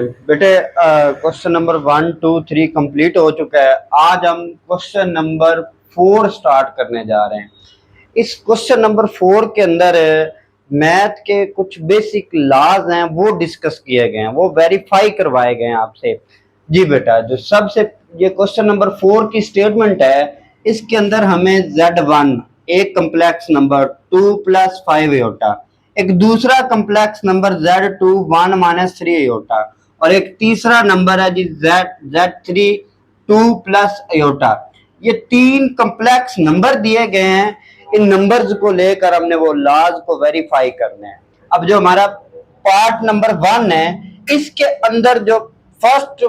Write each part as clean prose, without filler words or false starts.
बेटे question number 1 2 3 complete हो चुका है। आज हम क्वेश्चन नंबर 4 स्टार्ट करने जा रहे हैं। इस क्वेश्चन नंबर 4 के अंदर मैथ के कुछ बेसिक लॉज हैं वो डिस्कस किए गए हैं, वो वेरीफाई करवाए गए हैं आपसे। जी बेटा, जो सबसे ये क्वेश्चन नंबर 4 की स्टेटमेंट है, इसके अंदर हमें Z1 एक कम्प्लेक्स नंबर 2 + 5 एयोटा, एक दूसरा कम्प्लेक्स नंबर Z2 1 - 3 एयोटा और एक तीसरा नंबर है जी Z3 2 + एयोटा। ये तीन कम्प्लेक्स नंबर दिए गए हैं। इन नंबर्स को लेकर हमने वो लॉज को वेरीफाई करना है। अब जो हमारा पार्ट नंबर 1 है, इसके अंदर जो फर्स्ट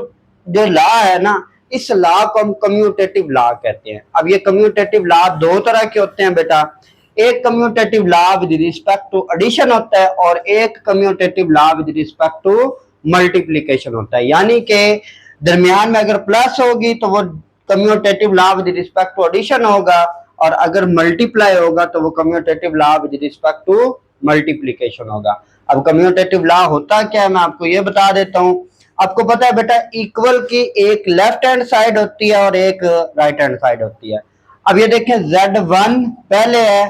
जो लॉ है ना, इस लॉ को हम कम्यूटेटिव लॉ कहते हैं। अब ये कम्यूटेटिव लॉ दो तरह के होते हैं बेटा। एक commutative law with respect to addition होता है और एक commutative law with respect to multiplication होता है। यानी कि दरमियान में अगर प्लस होगी तो वो commutative law with respect to addition होगा, और अगर मल्टीप्लाई होगा तो वो commutative law with respect to multiplication होगा। अब कम्यूटेटिव लॉ होता क्या है मैं आपको ये बता देता हूं। आपको पता है बेटा, इक्वल की एक लेफ्ट हैंड साइड होती है और एक राइट हैंड साइड होती है। अब ये देखें, Z1 पहले है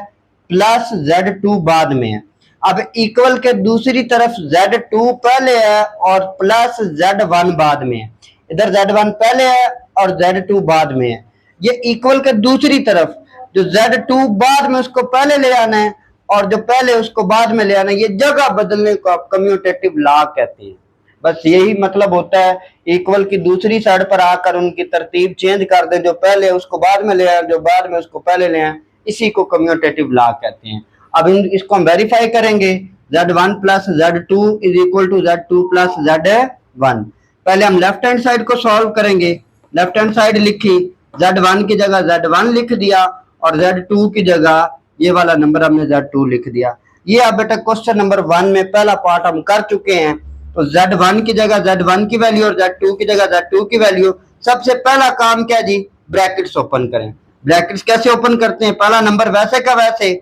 प्लस Z2 बाद में है। अब इक्वल के दूसरी तरफ Z2 पहले है और प्लस Z1 बाद में है। इधर Z1 पहले है और Z2 बाद में है। ये इक्वल के दूसरी तरफ जो Z2 बाद में उसको पहले ले आना है और जो पहले उसको बाद में ले आना है, ये जगह बदलने को आप कम्यूटेटिव लॉ कहते हैं। बस यही मतलब होता है, इक्वल की दूसरी साइड पर आकर उनकी तरतीब चेंज कर दें, जो पहले उसको बाद में ले आए, जो बाद में उसको पहले ले आए, इसी को कम्यूटेटिव लॉ कहते हैं। अब इसको हम वेरीफाई करेंगे। Z1 + Z2 = Z2 + Z1। पहले हम लेफ्ट हैंड साइड को सॉल्व करेंगे। लेफ्ट हैंड साइड लिखी, Z1 की जगह Z1 लिख दिया और Z2 की जगह ये वाला नंबर हमने Z2 लिख दिया। ये अब बेटा क्वेश्चन नंबर 1 में पहला पार्ट हम कर चुके हैं। तो Z1 की जगह Z1 की वैल्यू और Z2 की जगह Z2 की वैल्यू। सबसे पहला काम क्या जी, ब्रैकेट्स ओपन करें। ब्रैकेट्स कैसे ओपन करते हैं? पहला नंबर वैसे का वैसे,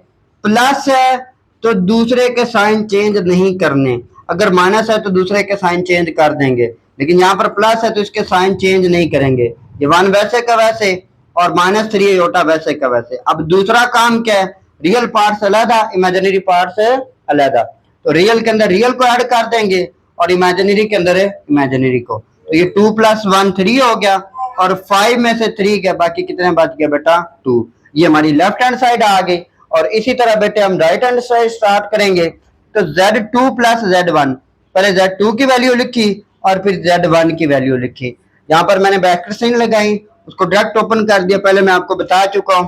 प्लस है तो दूसरे के साइन चेंज नहीं करने। अगर माइनस है तो दूसरे के साइन चेंज कर देंगे, लेकिन यहाँ पर प्लस है तो इसके साइन चेंज नहीं करेंगे। ये 1 वैसे का वैसे और -3 एयोटा वैसे का वैसे। अब दूसरा काम क्या है, रियल पार्ट्स अलग, इमेजिनरी पार्ट्स अलग। तो रियल के अंदर रियल को ऐड कर देंगे और इमेजिनरी के अंदर इमेजिनरी को। तो ये 2 + 1 3 हो गया और 5 में से 3 गया, बाकी कितने बच गए बेटा 2। ये हमारी लेफ्ट हैंड साइड आ गई। और इसी तरह बेटे हम राइट हैंड साइड स्टार्ट करेंगे। तो Z2 + Z1, पहले Z2 की वैल्यू लिखी और फिर Z1 की वैल्यू लिखी। यहाँ पर मैंने ब्रैकेट्स नहीं लगाई, उसको डायरेक्ट ओपन कर दिया। पहले मैं आपको बता चुका हूं,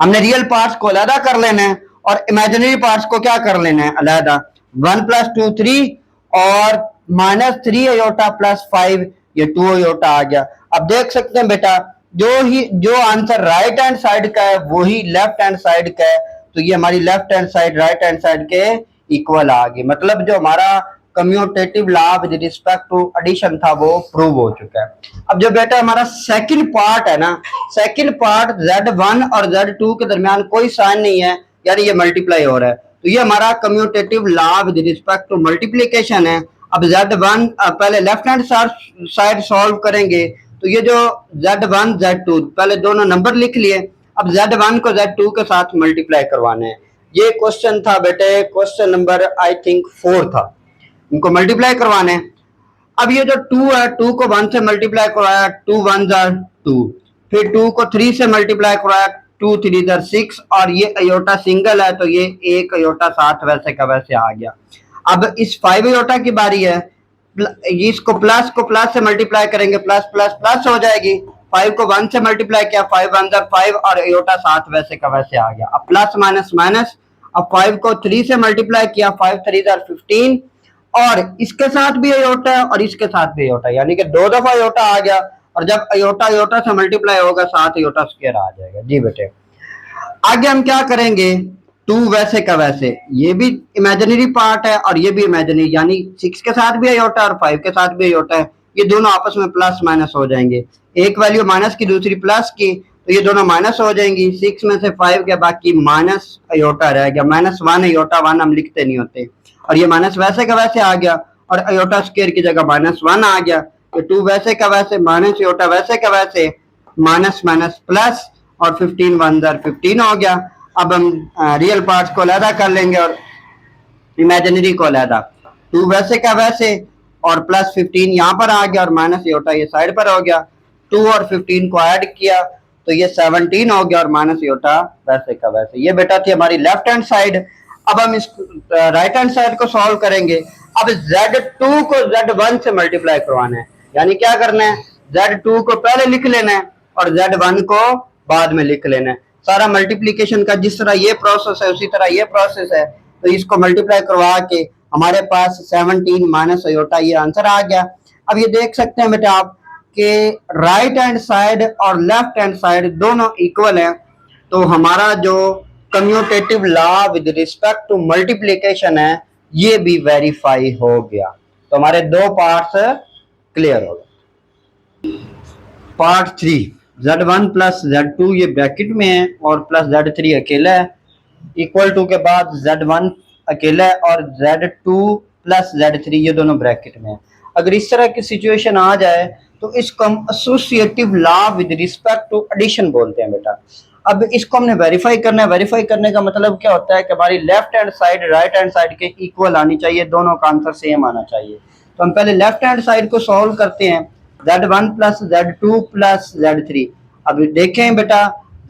हमने रियल पार्ट्स को अलग कर लेना है और इमेजिनरी पार्ट्स को क्या कर लेना है, अलग। 1 + 2 3 और -3 एयोटा + 5, ये 2 एयोटा आ गया। अब देख सकते हैं बेटा, जो आंसर राइट हैंड साइड का है वही लेफ्ट हैंड साइड का है। तो ये हमारी left hand side right hand side के इक्वल आ गई। मतलब जो हमारा commutative law with respect to addition था वो प्रूव हो चुका है। अब जो बेटा हमारा सेकंड पार्ट है ना, सेकंड पार्ट Z1 और Z2 के दरमियान कोई साइन नहीं है, यानी ये मल्टीप्लाई हो रहा है। तो ये हमारा commutative law with respect to multiplication है। अब Z1 पहले लेफ्ट हैंड साइड सॉल्व करेंगे। तो ये जो Z1 Z2 पहले दोनों नंबर लिख लिए, अब Z1 को Z2 के साथ मल्टीप्लाई करवाना है। ये क्वेश्चन था बेटे, क्वेश्चन नंबर आई थिंक 4 था, इनको मल्टीप्लाई करवाने। अब ये जो 2 है, 2 को 1 से मल्टीप्लाई करवाया, 2 1 2, फिर 2 को 3 से मल्टीप्लाई करवाया, 2 3 6, और ये अयोटा सिंगल है तो ये 1 अयोटा साथ वैसे का वैसे आ गया। अब इस 5 अयोटा की बारी है, इसको प्लस को प्लस से मल्टीप्लाई करेंगे, प्लस प्लस प्लस हो जाएगी। 5 को 1 से मल्टीप्लाई किया, 5 1 5 और अयोटा साथ वैसे का वैसे आ गया। अब प्लस माइनस माइनस, अब 5 को 3 से मल्टीप्लाई किया, 5 3 15 और इसके साथ भी अयोटा है और इसके साथ भी अयोटा, यानी कि 2 दफा अयोटा आ गया। और जब अयोटा अयोटा से मल्टीप्लाई होगा 7 अयोटा स्क्वायर आ जाएगा। जी बेटे, आगे हम क्या करेंगे, 2 वैसे का वैसे, ये भी इमेजिनरी पार्ट है और ये भी इमेजिनरी, यानी 6 के साथ भी अयोटा और 5 के साथ भी अयोटा है। ये दोनों आपस में प्लस माइनस हो जाएंगे। एक वैल्यू माइनस की दूसरी प्लस की, तो ये दोनों माइनस हो जाएंगी। 6 में से 5 गया, बाकी माइनस अयोटा रह गया। -1 अयोटा 1 हम लिखते नहीं होते, और ये माइनस वैसे का वैसे आ गया। और आयोटा स्क्वायर की जगह -1 आ गया। तो 2 वैसे का वैसे, माइनस आयोटा वैसे का वैसे, माइनस माइनस प्लस, और 15 1 15 हो गया। अब हम रियल पार्ट्स को अलहदा कर लेंगे और इमेजिनरी को अलहदा। 2 वैसे का वैसे और प्लस 15 यहाँ पर आ गया और माइनस योटा ये साइड पर हो गया। 2 और 15 को ऐड किया तो ये 17 हो गया और माइनस योटा वैसे का वैसे। ये बेटा थी हमारी लेफ्ट हैंड साइड। अब हम इस राइट हैंड साइड को सॉल्व करेंगे। अब Z2 को Z1 से मल्टीप्लाई करवाना है, यानी क्या करना है, Z2 को पहले लिख लेना है और Z1 को बाद में लिख लेना है। सारा मल्टीप्लीकेशन का जिस तरह ये प्रोसेस है उसी तरह ये प्रोसेस है। तो इसको मल्टीप्लाई करवा के हमारे पास 17 माइनस अयोटा ये आंसर आ गया। अब ये देख सकते हैं बेटा आप कि राइट हैंड साइड और लेफ्ट हैंड साइड दोनों इक्वल हैं, तो हमारा जो commutative law with respect to multiplication है ये भी वेरीफाई हो गया। तो हमारे दो पार्ट्स क्लियर हो गए। पार्ट 3, Z1 प्लस Z2 ये ब्रैकेट में है और प्लस Z3 अकेला है। इक्वल टू के बाद Z1 अकेला है और Z2 प्लस Z3 ये दोनों ब्रैकेट में है। अगर इस तरह की सिचुएशन आ जाए तो इसको हम associative law with respect to addition बोलते हैं बेटा। अब इसको हमने वेरीफाई करना है। वेरीफाई करने का मतलब क्या होता है कि हमारी left hand side right hand side के इक्वल आनी चाहिए, दोनों का आंसर सेम आना चाहिए। तो हम पहले लेफ्ट हैंड साइड को सॉल्व करते हैं। Z1 plus Z2 plus Z3। अब देखें बेटा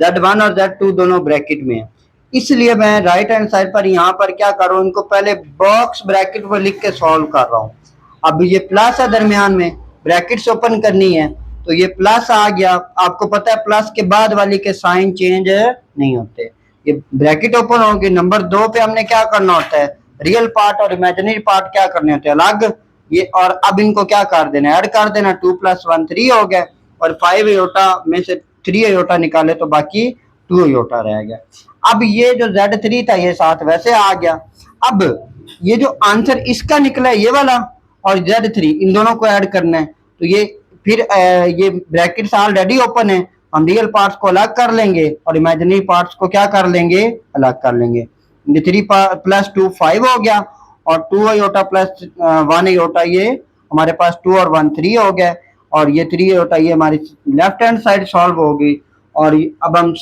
Z1 और Z2 दोनों ब्रैकेट में है, इसलिए मैं राइट हैंड साइड पर यहाँ पर क्या कर रहा हूँ, इनको पहले बॉक्स ब्रैकेट पर लिख के सॉल्व कर रहा हूँ। अब ये प्लस है दरमियान में, ब्रैकेट्स ओपन करनी है तो ये प्लस आ गया। आपको पता है प्लस के बाद वाली के साइन चेंज नहीं होते। ये ब्रैकेट ओपन होगी। नंबर 2 पे हमने क्या करना होता है, रियल पार्ट और इमेजिनरी पार्ट क्या करने होते हैं अलग। ये और अब इनको क्या कर देना, ऐड कर देना। 2 + 1 3 हो गया और 5 अयोटा में से 3 अयोटा निकाले तो बाकी 2 अयोटा रह गया। अब ये जो Z3 था ये साथ वैसे आ गया। अब ये जो आंसर इसका निकला है ये वाला और Z3 इन दोनों को ऐड करना है तो ये फिर ये ब्रैकेट्स ऑलरेडी ओपन है, हम रियल पार्ट्स को अलग कर लेंगे और इमेजिनरी पार्ट्स को क्या कर लेंगे, अलग कर लेंगे। 3 + 2 5 हो गया और 2 अयोटा प्लस 1 अयोटा ये हमारे पास 2 और 1 3 हो गया और ये 3 अयोटा ये हमारी लेफ्ट हैंड साइड सॉल्व होगी। और अब हम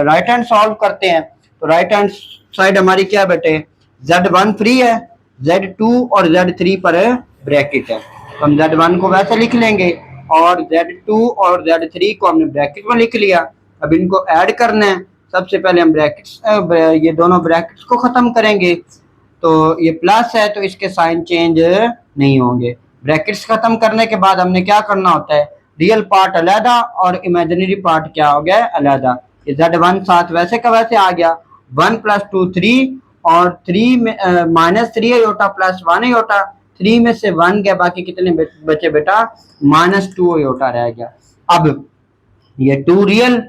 राइट हैंड सॉल्व करते हैं तो राइट हैंड साइड हमारी क्या बेटे, Z1 फ्री है, Z2 और Z3 पर ब्रैकेट है तो हम Z1 को वैसे लिख लेंगे और Z2 और Z3 को हमने ब्रैकेट में लिख लिया। अब इनको ऐड करना है। सबसे पहले हम ब्रैकेट्स ये दोनों ब्रैकेट्स को खत्म करेंगे तो ये प्लस है तो इसके साइन चेंज नहीं होंगे। ब्रैकेट्स खत्म करने के बाद हमने क्या करना होता है, रियल पार्ट अलहदा और इमेजिनरी पार्ट क्या हो गया, अलहदा। Z1 साथ वैसे का वैसे आ गया। 1 + 2 3 और 3 में -3 अयोटा प्लस 1 अयोटा, 3 में से 1 गया, बाकी कितने बचे बेटा, -2 अयोटा रह गया। अब ये 2 रियल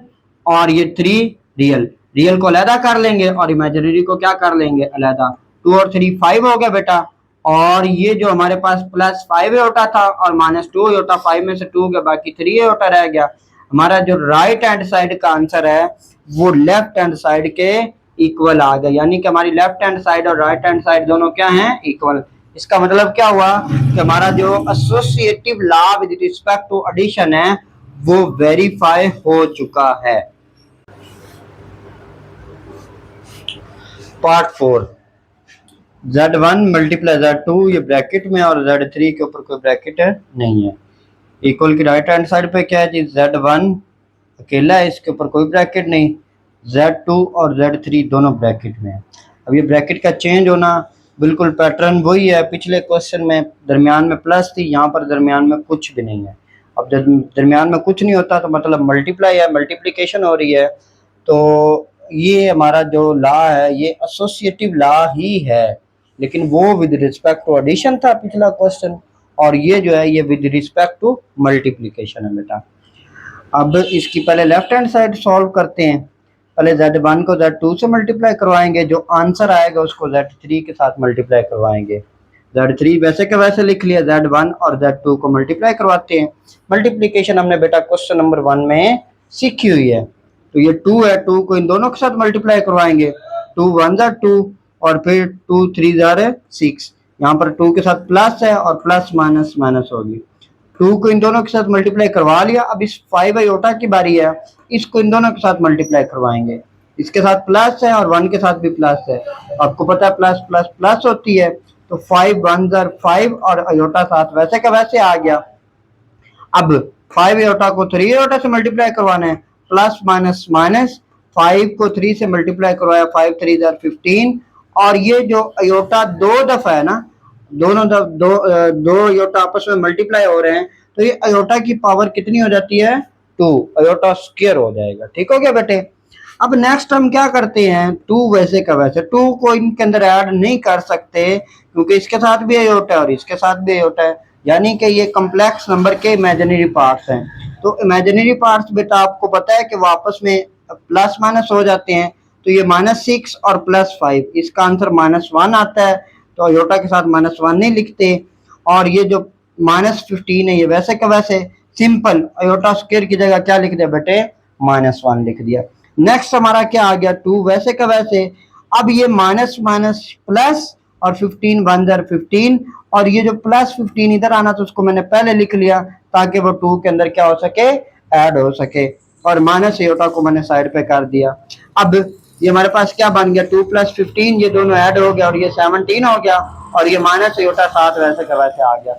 और ये 3 रियल, रियल को अलहदा कर लेंगे और इमेजिनरी को क्या कर लेंगे, अलहदा। 2 और 3 5 हो गया बेटा और ये जो हमारे पास +5 अयोटा था और -2 अयोटा, 5 में से 2 गया, बाकी 3 अयोटा रह गया। हमारा जो राइट हैंड साइड का आंसर है वो लेफ्ट हैंड साइड के इक्वल आ गया, यानी कि हमारी लेफ्ट हैंड साइड और राइट हैंड साइड दोनों क्या हैं, इक्वल। इसका मतलब क्या हुआ कि हमारा जो associative law with respect to addition है वो वेरीफाई हो चुका है। पार्ट 4, Z1 × Z2 ये ब्रैकेट में और Z3 के ऊपर कोई ब्रैकेट नहीं है। इक्वल की राइट हैंड साइड पे क्या है जी, Z1 अकेला है, इसके ऊपर कोई ब्रैकेट नहीं। Z2 और Z3 दोनों ब्रैकेट में है। अब ये ब्रैकेट का चेंज होना बिल्कुल पैटर्न वही है, पिछले क्वेश्चन में दरमियान में प्लस थी, यहाँ पर दरमियान में कुछ भी नहीं है। अब दरमियान में कुछ नहीं होता तो मतलब मल्टीप्लाई है, मल्टीप्लिकेशन हो रही है। तो ये हमारा जो लॉ है ये एसोसिएटिव लॉ ही है, लेकिन वो विद रिस्पेक्ट टू एडिशन था पिछला क्वेश्चन और ये जो है ये विद रिस्पेक्ट टू मल्टीप्लिकेशन है बेटा। अब इसकी पहले लेफ्ट हैंड साइड सॉल्व करते हैं। पहले Z1 को Z2 से मल्टीप्लाई करवाएंगे, जो आंसर आएगा उसको Z3 के साथ मल्टीप्लाई करवाएंगे। Z3 वैसे के वैसे लिख लिया, Z1 और Z2 को मल्टीप्लाई करवाते हैं। मल्टीप्लिकेशन हमने बेटा क्वेश्चन नंबर 1 में सीखी हुई है। तो ये 2 है, 2 को इन दोनों के साथ मल्टीप्लाई करवाएंगे। 2 1 2 और फिर 2 3 6, यहाँ पर 2 के साथ प्लस है और प्लस माइनस माइनस होगी। 2 को इन दोनों के साथ मल्टीप्लाई करवा लिया। अब इस 5 आयोटा की बारी है, इसको इन दोनों के साथ मल्टीप्लाई करवाएंगे। इसके साथ प्लस है और 1 के साथ भी प्लस है। आपको पता है प्लस प्लस प्लस होती है, तो 5 1 5 और आयोटा साथ वैसे का वैसे आ गया। अब 5 आयोटा को 3 आयोटा से मल्टीप्लाई करवाना है, प्लस माइनस माइनस, 5 को 3 से मल्टीप्लाई करवाया, 5 3 15, और ये जो आयोटा दो दफा है ना, दोनों दो आयोटा आपस में मल्टीप्लाई हो रहे हैं, तो ये आयोटा की पावर कितनी हो जाती है, 2, आयोटा स्क्वायर हो जाएगा। ठीक हो गया बेटे। अब नेक्स्ट हम क्या करते हैं, 2 वैसे का वैसे, 2 को इनके अंदर ऐड नहीं कर सकते क्योंकि इसके साथ भी आयोटा है और इसके साथ भी आयोटा है, यानी कि ये कॉम्प्लेक्स नंबर के इमेजिनरी पार्ट्स हैं। तो इमेजिनरी पार्ट्स बेटा आपको पता है कि वो आपस में प्लस माइनस हो जाते हैं, तो ये -6 और +5, इसका आंसर -1 आता है। तो आयोटा के साथ -1 नहीं लिखते। और ये जो -15 है, ये वैसे का वैसे सिंपल आयोटा स्क्वायर की जगह क्या लिख दिया बेटे, -1 लिख दिया। नेक्स्ट हमारा क्या आ गया, 2 वैसे का वैसे। अब ये माइनस माइनस प्लस और 15 1 15, और ये जो +15 इधर आना तो उसको मैंने पहले लिख लिया ताकि वो 2 के अंदर क्या हो सके, ऐड हो सके, और माइनस आयोटा को मैंने साइड पे कर दिया। अब ये हमारे पास क्या बन गया, 2 + 15, ये दोनों ऐड हो गया और ये 17 हो गया, और ये माइनस आयोटा साथ वैसे का वैसे आ गया।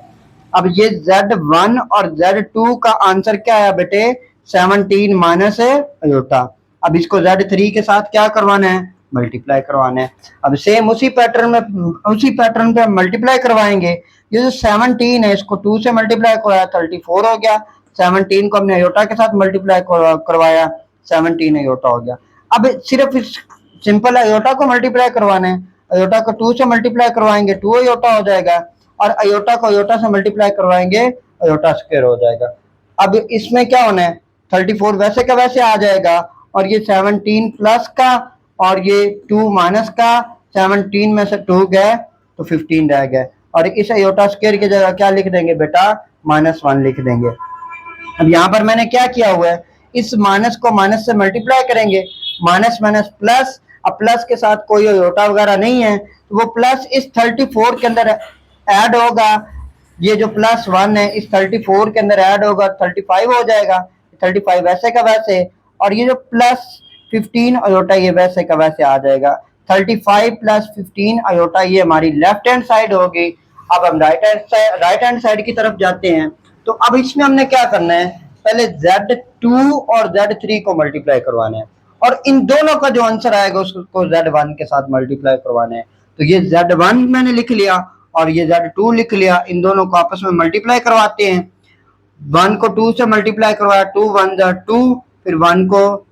अब ये Z1 और Z2 का आंसर क्या है बेटे, 17 माइनस आयोटा। अब इसको Z3 के साथ क्या करवाना है, मल्टीप्लाई करवाना है। अब सेम उसी पैटर्न पे मल्टीप्लाई करवाएंगे। ये जो 17 है इसको 2 से मल्टीप्लाई करवाया, 34 हो गया। 17 को हमने आयोटा के साथ मल्टीप्लाई करवाया, 17 आयोटा हो गया। अब सिर्फ इस सिंपल आयोटा को मल्टीप्लाई करवाना है। आयोटा को 2 से मल्टीप्लाई करवाएंगे, 2 आयोटा हो जाएगा, और आयोटा को आयोटा से मल्टीप्लाई करवाएंगे, आयोटा स्क्वायर हो जाएगा। अब इसमें क्या होना है, 34 वैसे का वैसे आ जाएगा, और ये 17 प्लस का और ये 2 माइनस का, 17 में से 2 गए तो 15 रह गए, और इस आयोटा स्क्वायर की जगह क्या लिख देंगे बेटा, -1 लिख देंगे। अब यहाँ पर मैंने क्या किया हुआ है, इस माइनस को माइनस से मल्टीप्लाई करेंगे, माइनस माइनस प्लस। अब प्लस के साथ कोई आयोटा वगैरह नहीं है, तो वो प्लस इस 34 के अंदर ऐड होगा। ये जो +1 है इस 34 के अंदर ऐड होगा, 35 हो जाएगा, 35 वैसे का वैसे, और ये जो +15 आयोटा ये वैसे का वैसे आ जाएगा। 35 + 15 आयोटा ये हमारी लेफ्ट हैंड साइड होगी। अब हम राइट हैंड साइड की तरफ जाते हैं। तो अब इसमें हमने क्या करना है, पहले Z2 और Z3 को मल्टीप्लाई करवाना है, और इन दोनों का जो आंसर आएगा उसको Z1 के साथ मल्टीप्लाई करवाना है। तो ये Z1 मैंने लिख लिया और ये Z2 लिख लिया, इन दोनों को आपस में मल्टीप्लाई करवाते हैं। 1 को 2 से मल्टीप्लाई करवाया, 2 1 2, फिर 1 को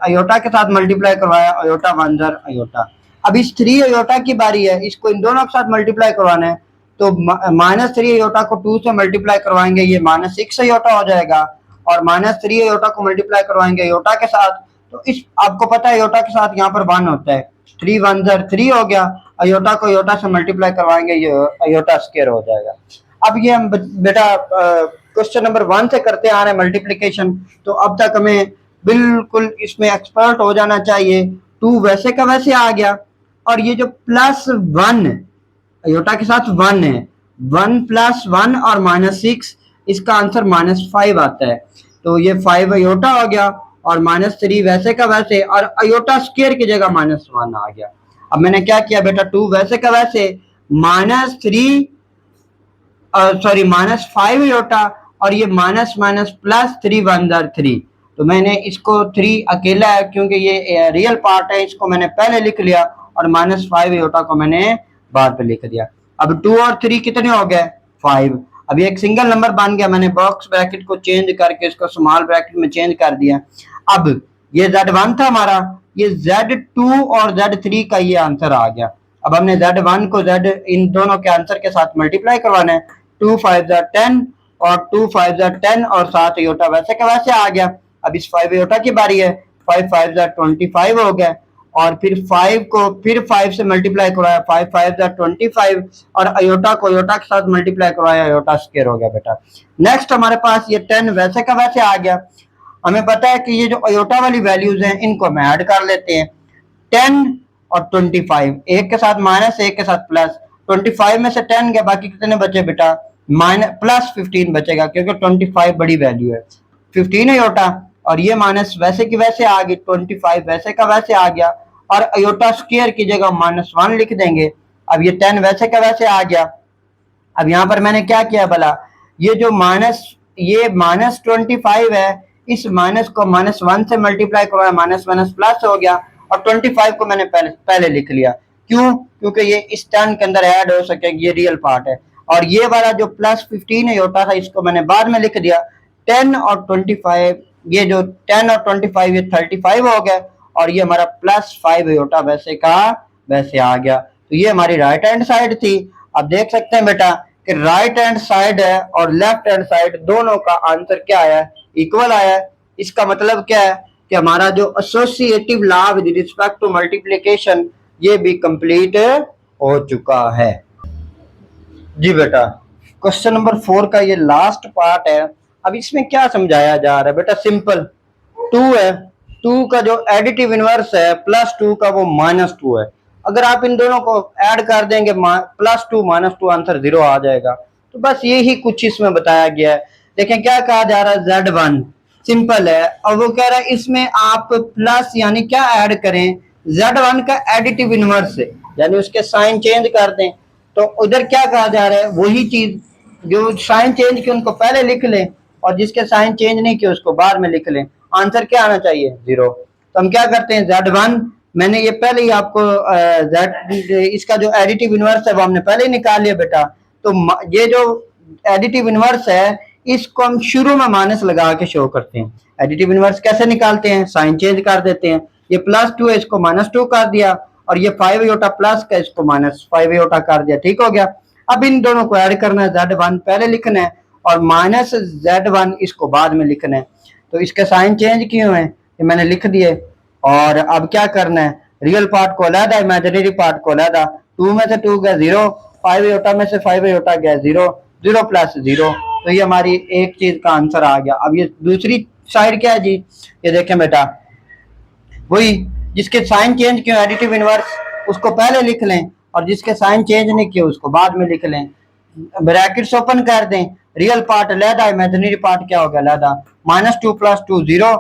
आयोटा के साथ मल्टीप्लाई करवाया, आयोटा 1 आयोटा। अब इस 3 आयोटा की बारी है, इसको इन दोनों के साथ मल्टीप्लाई करवाना है। तो -3 आयोटा को 2 से मल्टीप्लाई करवाएंगे, ये -6 आयोटा हो जाएगा, और -3 आयोटा को मल्टीप्लाई करवाएंगे आयोटा के साथ। तो इस आपको पता है आयोटा के साथ यहाँ पर 1 होता है, 3 1 3 हो गया, आयोटा को आयोटा से मल्टीप्लाई करवाएंगे, ये आयोटा स्क्वायर हो जाएगा। अब ये हम बेटा क्वेश्चन नंबर 1 से करते आ रहे हैं मल्टीप्लिकेशन, तो अब तक हमें बिल्कुल इसमें एक्सपर्ट हो जाना चाहिए। 2 वैसे का वैसे आ गया, और ये जो +1 आयोटा के साथ 1 है, 1 + 1 और -6, इसका आंसर -5 आता है। तो ये 5 आयोटा हो गया, और -3 वैसे का वैसे, और आयोटा स्क्वायर की जगह -1 आ गया। अब मैंने क्या किया बेटा, 2 वैसे का वैसे, -5 आयोटा, और ये माइनस माइनस +3 1 3। तो मैंने इसको 3 अकेला है क्योंकि ये रियल पार्ट है, इसको मैंने पहले लिख लिया, और -5 आयोटा को मैंने बाद पे लिख दिया। अब 2 और 3 कितने हो गए, 5। अब ये एक सिंगल नंबर बन गया, मैंने बॉक्स ब्रैकेट को चेंज करके इसको स्मॉल ब्रैकेट में चेंज कर दिया। अब ये Z1 था हमारा, ये Z2 और Z3 का ये आंसर आ गया। अब हमने Z1 को Z इन दोनों के आंसर के साथ मल्टीप्लाई करवाना है, 2 5 10 और 2 5 10 और 7 आयोटा वैसे का वैसे आ गया। अब इस 5 आयोटा की बारी है, 5 5 25 हो गया, और फिर 5 को फिर 5 से मल्टीप्लाई करवाया, 5 5 25, और आयोटा को आयोटा के साथ मल्टीप्लाई करवाया, आयोटा स्क्वायर हो गया बेटा। नेक्स्ट हमारे पास ये 10 वैसे का वैसे आ गया। हमें पता है कि ये जो आयोटा वाली वैल्यूज हैं इनको हम ऐड कर लेते हैं, 10 और 25, एक के साथ माइनस एक के साथ प्लस, 25 में से 10 गया, बाकी कितने बचे बेटा, +15 बचेगा, क्योंकि 25 बड़ी वैल्यू है, 15 अयोटा, और ये माइनस वैसे की वैसे आ गई, 25 वैसे का वैसे आ गया, और अयोटा स्क्वायर की जगह -1 लिख देंगे। अब ये 10 वैसे का वैसे आ गया। अब यहाँ पर मैंने क्या किया भला, ये जो ये -25 है, इस माइनस को -1 से मल्टीप्लाई करो, माइनस माइनस प्लस हो गया, और 25 को मैंने पहले लिख लिया। क्यों? क्योंकि ये इस 10 के अंदर ऐड हो सके, ये रियल पार्ट है। और ये वाला जो +15 अयोटा था, इसको मैंने बाद में लिख दिया। 10 और 25, ये जो 10 और 25 ये 35 हो गया, और ये हमारा +5 अयोटा वैसे का वैसे आ गया। तो ये हमारी राइट हैंड साइड थी। अब देख सकते हैं बेटा कि राइट हैंड साइड है और लेफ्ट हैंड साइड दोनों का आंसर क्या आया है, इक्वल आया है। इसका मतलब क्या है कि हमारा जो associative law with respect to multiplication ये भी कंप्लीट हो चुका है। जी बेटा, क्वेश्चन नंबर 4 का ये लास्ट पार्ट है। अब इसमें क्या समझाया जा रहा है बेटा, सिंपल 2 है, 2 का जो एडिटिव इनवर्स है +2 का वो -2 है। अगर आप इन दोनों को ऐड कर देंगे, +2 -2 आंसर 0 आ जाएगा। तो बस यही कुछ इसमें बताया गया है। देखें क्या कहा जा रहा है, Z1 सिंपल है, और वो कह रहा है इसमें आप प्लस यानी क्या ऐड करें, Z1 का एडिटिव इनवर्स है, यानी उसके साइन चेंज कर दें। तो उधर क्या कहा जा रहा है, वही चीज जो साइन चेंज किए उनको पहले लिख लें, और जिसके साइन चेंज नहीं किए उसको बाद में लिख लें। आंसर क्या आना चाहिए, 0। तो हम क्या करते हैं, Z1 मैंने ये पहले ही आपको इसका जो एडिटिव इनवर्स है वो हमने पहले ही निकाल लिया बेटा। तो ये जो एडिटिव इनवर्स है इसको हम शुरू में माइनस लगा के शो करते हैं। एडिटिव इनवर्स कैसे निकालते हैं, साइन चेंज कर देते हैं। ये +2 है, इसको -2 कर दिया, और ये 5 अयोटा प्लस का, इसको -5 अयोटा कर दिया, ठीक हो गया। अब इन दोनों को ऐड करना है, Z1 पहले लिखना है और -Z1 इसको बाद में लिखना है। तो इसके साइन चेंज किए हुए हैं, ये मैंने लिख दिए। और अब क्या करना है, रियल पार्ट को अलग, इमेजिनरी पार्ट को अलग। 2 में से 2 गया 0, 5 अयोटा में से 5 अयोटा गया 0, 0 + 0। तो ये हमारी एक चीज का आंसर आ गया। अब ये दूसरी साइड क्या है जी, ये देखें बेटा, वही जिसके साइन चेंज किए एडिटिव इनवर्स उसको पहले लिख लें, और जिसके साइन चेंज नहीं किए उसको बाद में लिख लें। ब्रैकेट्स ओपन कर दें, रियल पार्ट अलहदा, इमेजिनरी पार्ट क्या हो गया अलहदा। -2 + 2 0,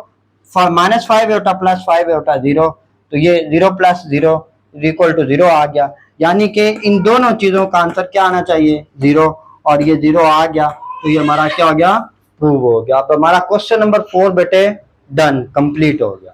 -5 अयोटा + 5 अयोटा 0। तो ये 0 + 0 = 0 आ गया। यानी कि इन दोनों चीजों का आंसर क्या आना चाहिए, 0, और ये 0 आ गया। तो ये हमारा क्या हो गया, प्रूव हो गया। तो हमारा क्वेश्चन नंबर 4 बेटे डन, कंप्लीट हो गया।